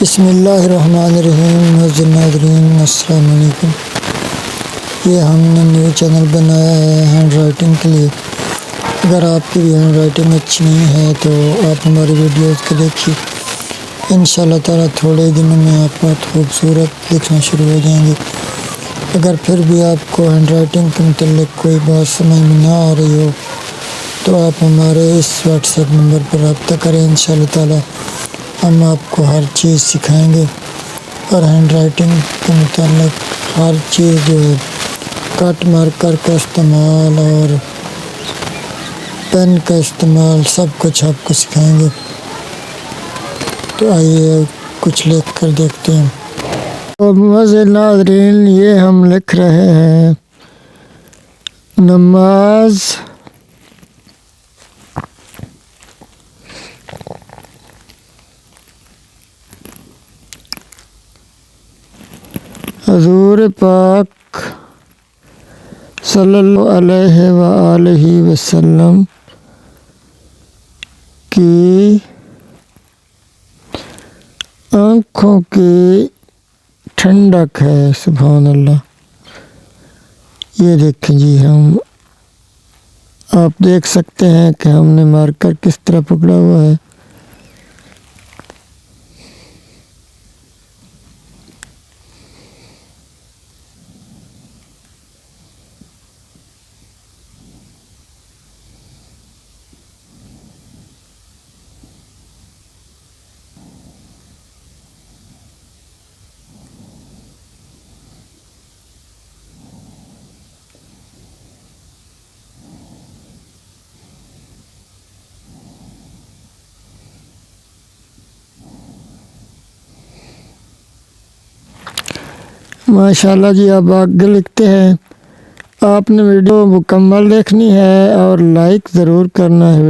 بسم اللہ الرحمن الرحیم۔ معزز ناظرین السلام علیکم۔ یہ ہم نے نیو چینل بنایا ہے ہینڈ رائٹنگ کے لیے۔ اگر آپ کی بھی ہینڈ رائٹنگ اچھی نہیں ہے تو آپ ہماری ویڈیوز کو دیکھیے، انشاءاللہ تعالیٰ تھوڑے دنوں میں آپ بہت خوبصورت لکھنا شروع ہو جائیں گے۔ اگر پھر بھی آپ کو ہینڈ رائٹنگ کے متعلق کوئی بات سمجھ میں نہ آ رہی ہو تو آپ ہمارے اس واٹس ایپ نمبر پر رابطہ کریں، انشاءاللہ تعالیٰ ہم آپ کو ہر چیز سکھائیں گے۔ اور ہینڈ رائٹنگ کے متعلق ہر چیز جو ہے، کٹ مارکر کا استعمال اور پین کا استعمال، سب کچھ آپ کو سکھائیں گے۔ تو آئیے کچھ لکھ کر دیکھتے ہیں۔ اور معزز ناظرین، یہ ہم لکھ رہے ہیں نماز حضور پاک صلی اللہ علیہ وآلہ وسلم کی آنکھوں کی ٹھنڈک ہے۔ سبحان اللہ۔ یہ دیکھیں جی، آپ دیکھ سکتے ہیں کہ ہم نے مارکر کس طرح پکڑا ہوا ہے۔ ماشاءاللہ جی، آپ آگے لکھتے ہیں۔ آپ نے ویڈیو مکمل دیکھنی ہے اور لائک ضرور کرنا ہے۔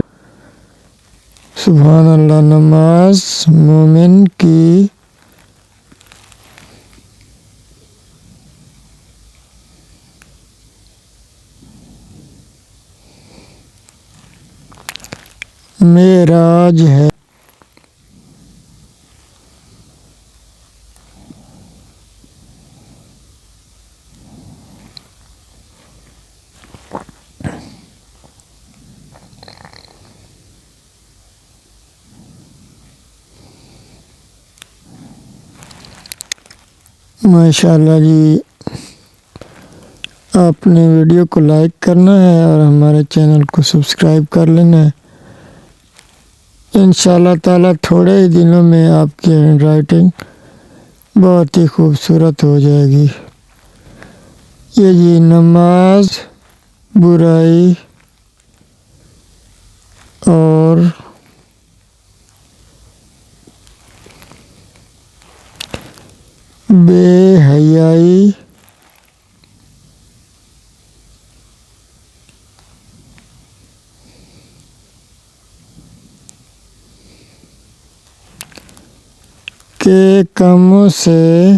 سبحان اللہ۔ نماز مومن کی معراج ہے۔ ماشاءاللہ جی، آپ نے ویڈیو کو لائک کرنا ہے اور ہمارے چینل کو سبسکرائب کر لینا ہے۔ انشاءاللہ تعالیٰ تھوڑے ہی دنوں میں آپ کی ہینڈ رائٹنگ بہت ہی خوبصورت ہو جائے گی۔ یہ جی، نماز برائی اور بے حیائی کے کاموں سے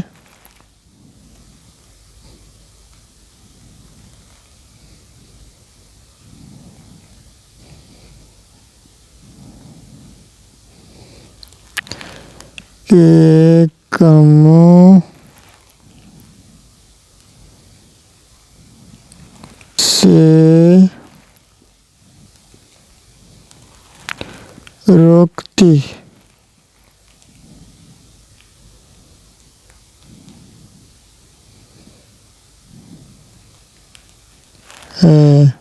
روکتی ہے۔